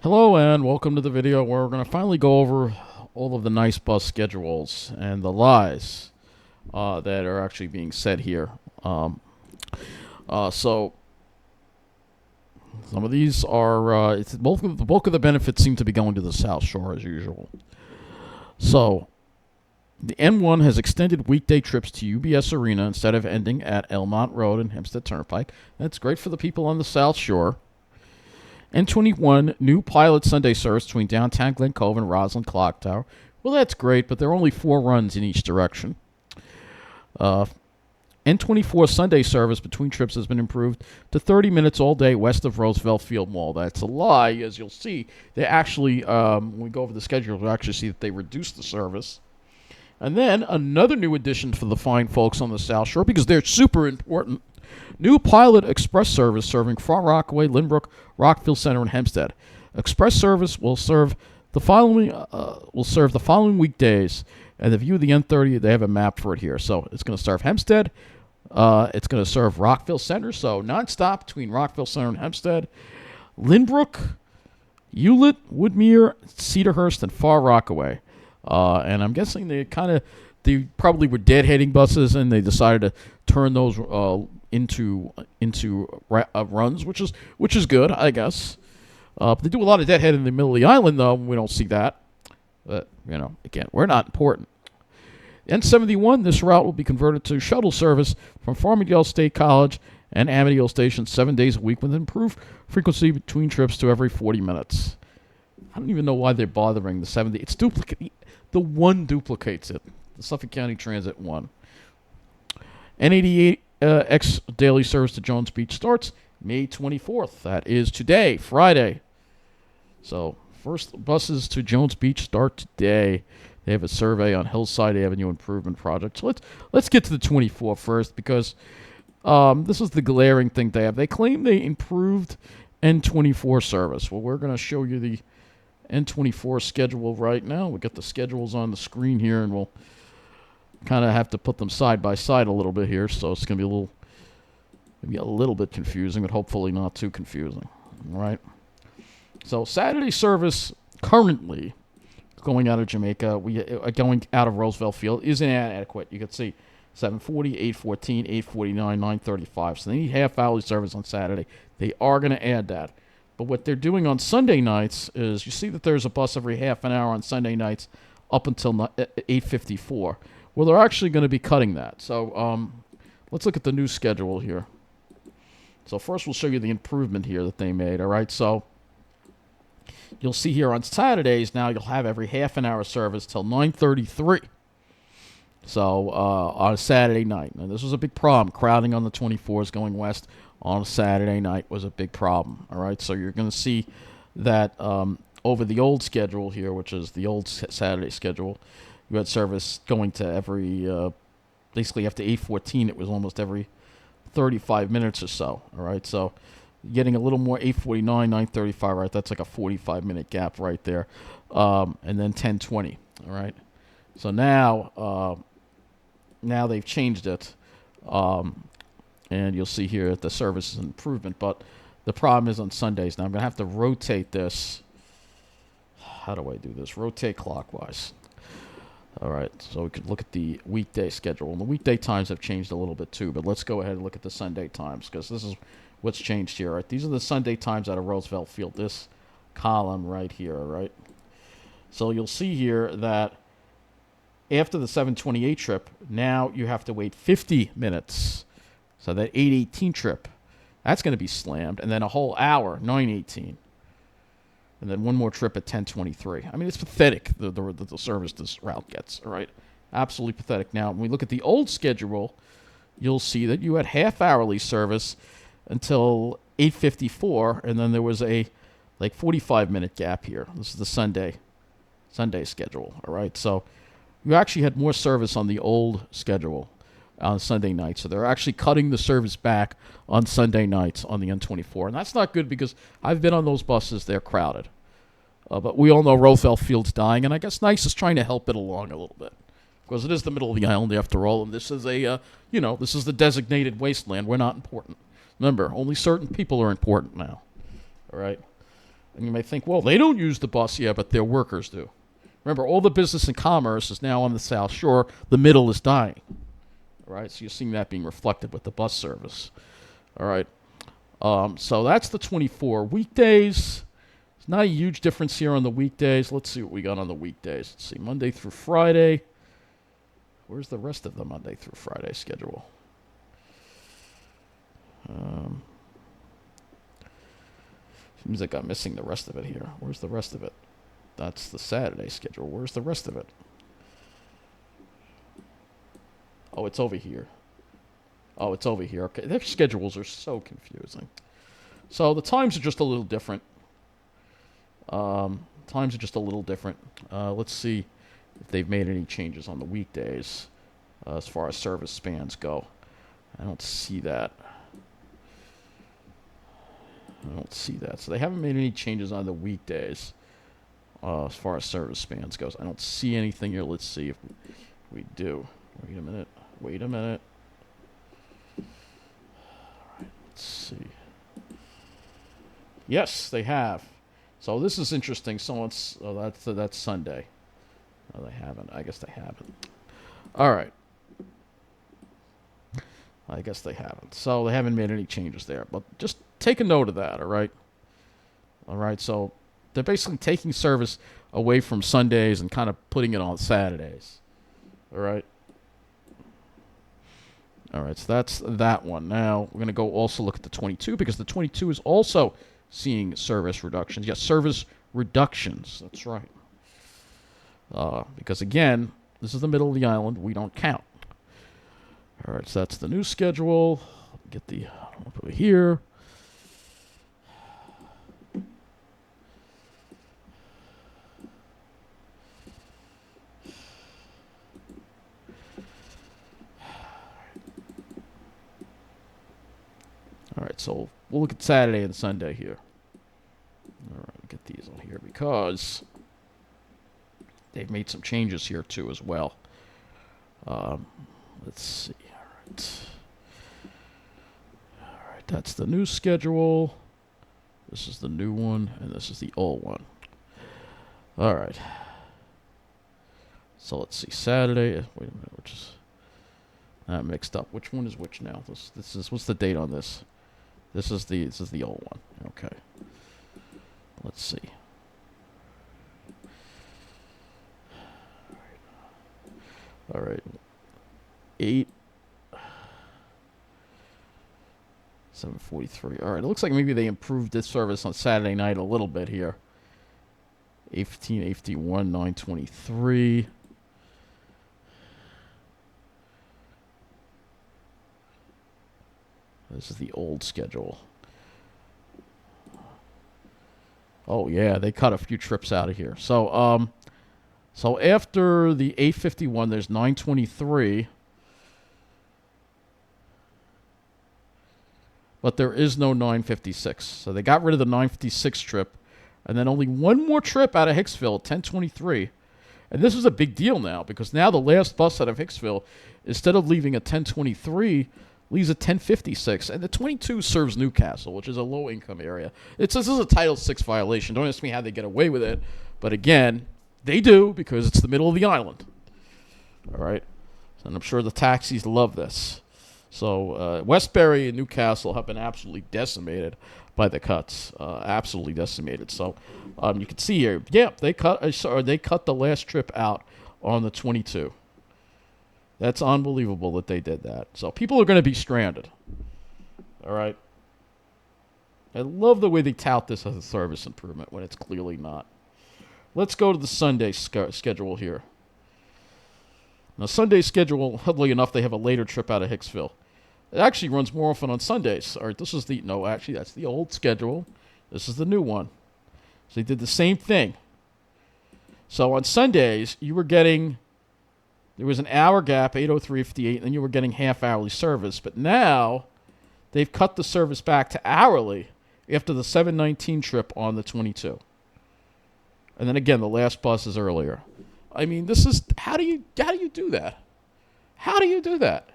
Hello and welcome to the video where we're going to finally go over all of the nice bus schedules and the lies that are actually being said here. So some of these are the bulk of the benefits seem to be going to the South Shore as usual. So the N1 has extended weekday trips to UBS Arena instead of ending at Elmont Road and Hempstead Turnpike. That's great for the people on the South Shore. N21, new pilot Sunday service between downtown Glen Cove and Roslyn Clock Tower. Well, that's great, but there are only 4 runs in each direction. N24 Sunday service between trips has been improved to 30 minutes all day west of Roosevelt Field Mall. That's a lie, as you'll see. They actually, when we go over the schedule, we'll actually see that they reduced the service. And then another new addition for the fine folks on the South Shore, because they're super important. New pilot express service serving Far Rockaway, Lynbrook, Rockville Center, and Hempstead. Express service will serve the following weekdays. And the view of the N30, they have a map for it here. So it's going to serve Hempstead. It's going to serve Rockville Center, so nonstop between Rockville Center and Hempstead. Lynbrook, Hewlett, Woodmere, Cedarhurst, and Far Rockaway. And I'm guessing they probably were deadheading buses, and they decided to turn those into runs, which is good, I guess. But they do a lot of deadhead in the middle of the island, though. We don't see that. But again, we're not important. N71, this route will be converted to shuttle service from Farmingdale State College and Amityville Station 7 days a week with improved frequency between trips to every 40 minutes. I don't even know why they're bothering the 70. It's duplicate. The 1 duplicates it. The Suffolk County Transit 1. N88 X daily service to Jones Beach starts May 24th. That is today, Friday. So first buses to Jones Beach start today. They have a survey on Hillside Avenue Improvement Project. So let's get to the 24 first, because this is the glaring thing they have. They claim they improved N24 service. Well, we're going to show you the N24 schedule right now. We got the schedules on the screen here, and we'll kind of have to put them side by side a little bit here. So it's going to be maybe a little bit confusing, but hopefully not too confusing. All right. So Saturday service currently going out of Jamaica, going out of Roosevelt Field is inadequate. You can see 7:40, 8:14, 8:49, 9:35. So they need half-hourly service on Saturday. They are going to add that. But what they're doing on Sunday nights is, you see that there's a bus every half an hour on Sunday nights up until 8:54. Well, they're actually going to be cutting that. So let's look at the new schedule here. So first we'll show you the improvement here that they made. All right, so you'll see here on Saturdays now you'll have every half an hour service till 9:33. So on a Saturday night. Now this was a big problem. Crowding on the 24s going west on a Saturday night was a big problem. All right, so you're going to see that over the old schedule here, which is the old Saturday schedule, you had service going to every, basically after 8:14, it was almost every 35 minutes or so. All right, so getting a little more 8:49, 9:35, right? That's like a 45-minute gap right there. And then 10:20, all right? So now they've changed it. And you'll see here that the service is an improvement. But the problem is on Sundays. Now I'm going to have to rotate this. How do I do this? Rotate clockwise. All right, so we could look at the weekday schedule. And the weekday times have changed a little bit too, but let's go ahead and look at the Sunday times, because this is what's changed here. Right? These are the Sunday times out of Roosevelt Field, this column right here. Right? So you'll see here that after the 7:28 trip, now you have to wait 50 minutes. So that 8:18 trip, that's going to be slammed, and then a whole hour, 9:18. And then one more trip at 10:23. I mean, it's pathetic, the service this route gets, all right? Absolutely pathetic. Now, when we look at the old schedule, you'll see that you had half-hourly service until 8:54, and then there was a 45-minute gap here. This is the Sunday schedule, all right? So you actually had more service on the old schedule on Sunday nights. So they're actually cutting the service back on Sunday nights on the N24. And that's not good, because I've been on those buses. They're crowded. But we all know Roosevelt Field's dying, and I guess NICE is trying to help it along a little bit, because it is the middle of the island after all, and this is this is the designated wasteland. We're not important. Remember, only certain people are important now. All right? And you may think, well, they don't use the bus. Yeah, but their workers do. Remember, all the business and commerce is now on the South Shore. The middle is dying. All right, so you're seeing that being reflected with the bus service. All right, so that's the 24 weekdays. There's not a huge difference here on the weekdays. Let's see what we got on the weekdays. Let's see, Monday through Friday. Where's the rest of the Monday through Friday schedule? Seems like I'm missing the rest of it here. Where's the rest of it? That's the Saturday schedule. Where's the rest of it? Oh, it's over here. Oh, it's over here. Okay, their schedules are so confusing. So the times are just a little different. Let's see if they've made any changes on the weekdays as far as service spans go. I don't see that. So they haven't made any changes on the weekdays as far as service spans goes. I don't see anything here. Let's see if we do. Wait a minute. All right, let's see. Yes, they have. So this is interesting. That's Sunday. No, they haven't. I guess they haven't. All right. I guess they haven't. So they haven't made any changes there. But just take a note of that, all right? All right, so they're basically taking service away from Sundays and kind of putting it on Saturdays. All right? All right, so that's that one. Now, we're going to go also look at the 22 because the 22 is also seeing service reductions. Yes, service reductions. That's right. Because, again, this is the middle of the island. We don't count. All right, so that's the new schedule. Get the up over here. All right, so we'll look at Saturday and Sunday here. All right, get these on here because they've made some changes here too as well. Let's see. All right, that's the new schedule. This is the new one, and this is the old one. All right. So let's see. Saturday. Wait a minute, which is mixed up. Which one is which now? This is what's the date on this? This is the old one. Okay. Let's see. All right. 7:43. All right. It looks like maybe they improved this service on Saturday night a little bit here. 8:15, 8:51, 9:23. This is the old schedule. Oh yeah, they cut a few trips out of here. So after the 8:51, there's 9:23. But there is no 9:56. So they got rid of the 9:56 trip. And then only one more trip out of Hicksville, 10:23. And this is a big deal now because now the last bus out of Hicksville, instead of leaving at 10:23, leaves at 10:56. And the 22 serves Newcastle, which is a low-income area. This is a Title VI violation. Don't ask me how they get away with it. But again, they do because it's the middle of the island. All right? And I'm sure the taxis love this. So Westbury and Newcastle have been absolutely decimated by the cuts, absolutely decimated. So you can see here, yeah, they cut the last trip out on the 22. That's unbelievable that they did that. So people are going to be stranded. All right. I love the way they tout this as a service improvement when it's clearly not. Let's go to the Sunday schedule here. Now, Sunday schedule, oddly enough, they have a later trip out of Hicksville. It actually runs more often on Sundays. All right, that's the old schedule. This is the new one. So they did the same thing. So on Sundays, there was an hour gap, 8:03:58, and then you were getting half-hourly service. But now, they've cut the service back to hourly after the 7:19 trip on the 22. And then again, the last bus is earlier. I mean, this is how do you do that? How do you do that?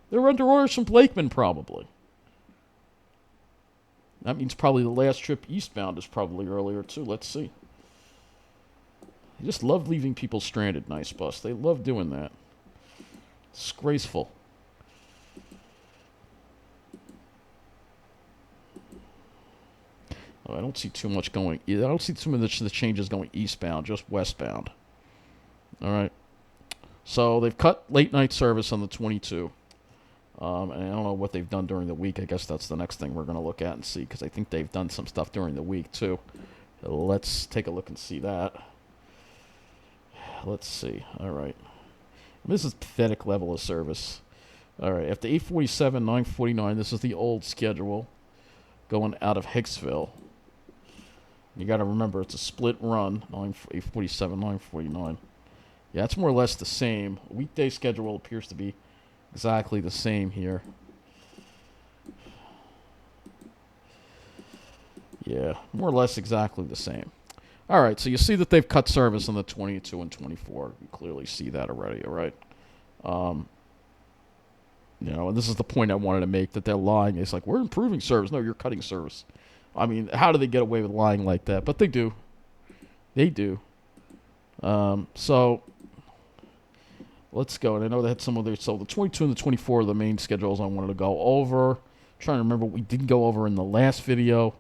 They're under orders from Blakeman, probably. That means probably the last trip eastbound is probably earlier, too. Let's see. They just love leaving people stranded, Nice Bus. They love doing that. Disgraceful. Oh, I don't see too much going. I don't see too much of the changes going eastbound, just westbound. All right. So they've cut late night service on the 22. And I don't know what they've done during the week. I guess that's the next thing we're going to look at and see, because I think they've done some stuff during the week, too. Let's take a look and see that. Let's see. All right. This is pathetic level of service. All right. After 8:47, 9:49, this is the old schedule going out of Hicksville. You got to remember, it's a split run, 8:47, 9:49. Yeah, it's more or less the same. Weekday schedule appears to be exactly the same here. Yeah, more or less exactly the same. All right, so you see that they've cut service on the 22 and 24. You clearly see that already, all right? And this is the point I wanted to make, that they're lying. It's like, we're improving service. No, you're cutting service. I mean, how do they get away with lying like that? But they do. They do. So let's go. And I know they had some other. So the 22 and the 24 are the main schedules I wanted to go over. I'm trying to remember what we didn't go over in the last video.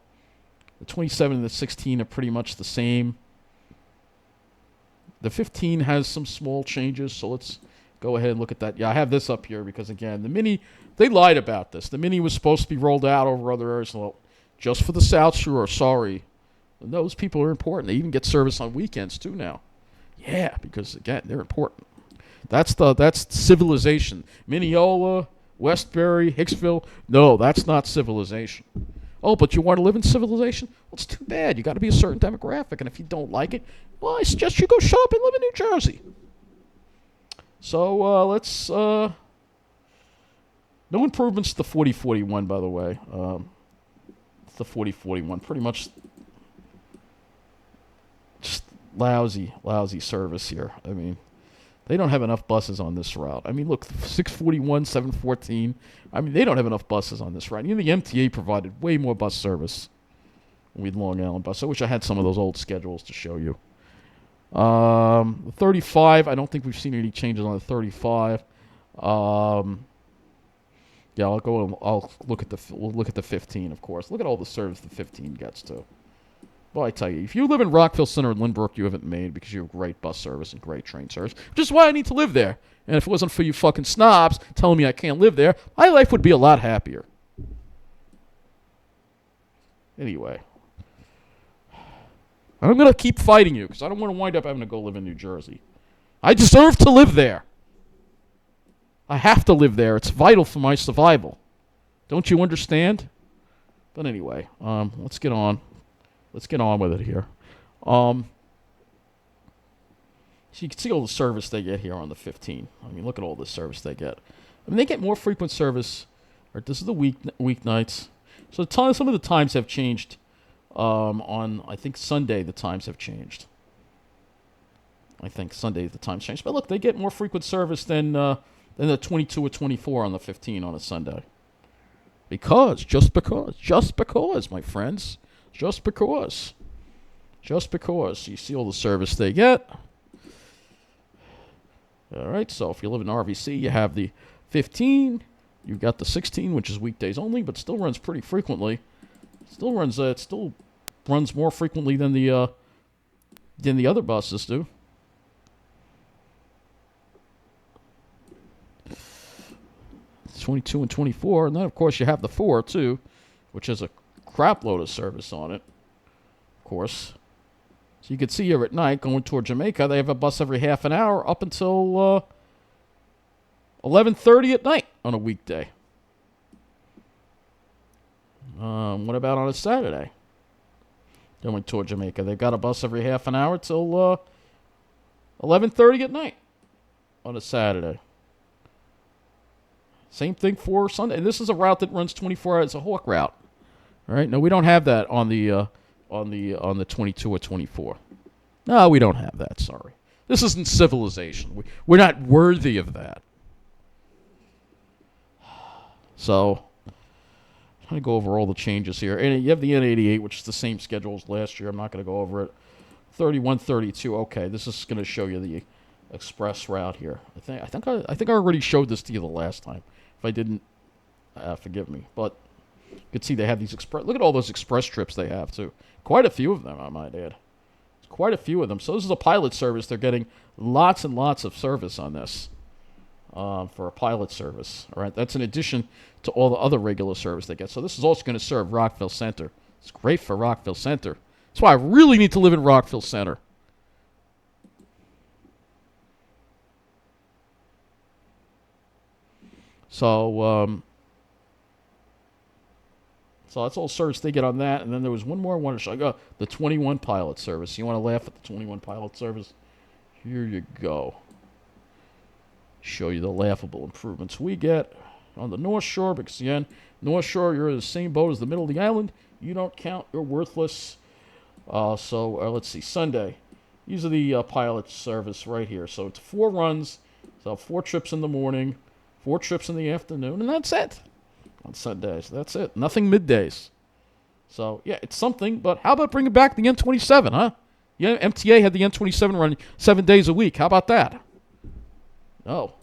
The 27 and the 16 are pretty much the same. The 15 has some small changes, so let's go ahead and look at that. Yeah, I have this up here because, again, the Mini, they lied about this. The Mini was supposed to be rolled out over other areas. Well, just for the South Shore, sorry. And those people are important. They even get service on weekends, too, now. Yeah, because, again, they're important. That's civilization. Mineola, Westbury, Hicksville. No, that's not civilization. Oh, but you want to live in civilization? Well, it's too bad. You got to be a certain demographic, and if you don't like it, well, I suggest you go shut up and live in New Jersey. So let's. No improvements to the 4041, by the way. It's the 4041, pretty much just lousy service here. I mean, they don't have enough buses on this route. I mean, look, 641, 714. I mean, they don't have enough buses on this route. Even the MTA provided way more bus service with Long Island Bus. I wish I had some of those old schedules to show you. 35, I don't think we've seen any changes on the 35. Yeah, I'll look at we'll look at the 15, of course. Look at all the service the 15 gets to. Well, I tell you, if you live in Rockville Center or Lynbrook, you haven't made, because you have great bus service and great train service, which is why I need to live there. And if it wasn't for you fucking snobs telling me I can't live there, my life would be a lot happier. Anyway. I'm going to keep fighting you, because I don't want to wind up having to go live in New Jersey. I deserve to live there. I have to live there. It's vital for my survival. Don't you understand? But anyway, let's get on. Let's get on with it here. So you can see all the service they get here on the 15. I mean, look at all the service they get. I mean, they get more frequent service. This is the weeknights. So some of the times have changed. On, I think, Sunday, the times have changed. But look, they get more frequent service than the 22 or 24 on the 15 on a Sunday. Just because, my friends. Just because. You see all the service they get. All right, so if you live in RVC, you have the 15. You've got the 16, which is weekdays only, but still runs pretty frequently. It still runs more frequently than the other buses do. It's 22 and 24, and then of course you have the 4 too, which has a crap load of service on it. Of course. So you can see here at night going toward Jamaica, they have a bus every half an hour up until 11:30 at night on a weekday. What about on a Saturday? Going toward Jamaica, they've got a bus every half an hour till 11:30 at night on a Saturday. Same thing for Sunday. And this is a route that runs 24 hours. It's a Hawk route. All right. No, we don't have that on the 22 or 24. No, we don't have that. Sorry. This isn't civilization. We're not worthy of that. So, Trying to go over all the changes here. And you have the N88, which is the same schedule as last year. I'm not going to go over it. 3132. Okay, this is going to show you the express route here. I think I already showed this to you the last time. If I didn't, forgive me. But you can see they have these express. Look at all those express trips they have too. Quite a few of them, I might add. Quite a few of them. So this is a pilot service. They're getting lots and lots of service on this. For a pilot service. All right, that's in addition to all the other regular service they get. So this is also going to serve Rockville Center. It's great for Rockville Center. That's why I really need to live in Rockville Center. So that's all service they get on that. And then there was one more I wanted to show you. The 21 pilot service. You want to laugh at the 21 pilot service? Here you go. Show you the laughable improvements we get on the North Shore, because again, North Shore, you're in the same boat as the middle of the island. You don't count. You're worthless. Let's see. Sunday. These are the pilot service right here. So it's 4 runs. So 4 trips in the morning, 4 trips in the afternoon, and that's it. On Sundays. That's it. Nothing middays. So, yeah, it's something, but how about bringing back the N27, huh? Yeah, MTA had the N27 running 7 days a week. How about that? No.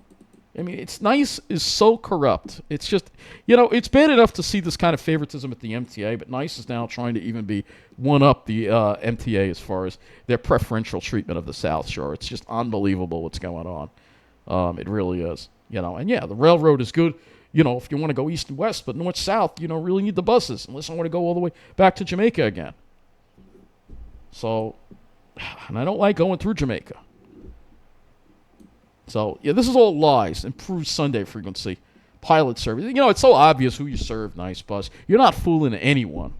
I mean, it's nice is so corrupt. It's just, it's bad enough to see this kind of favoritism at the MTA, but nice is now trying to even be one-up the MTA as far as their preferential treatment of the South Shore. It's just unbelievable what's going on. It really is. And yeah, the railroad is good, if you want to go east and west, but north-south, you don't really need the buses unless I want to go all the way back to Jamaica again. So, and I don't like going through Jamaica. So, yeah, this is all lies. Improved Sunday frequency. Pilot service. It's so obvious who you serve, nice bus. You're not fooling anyone.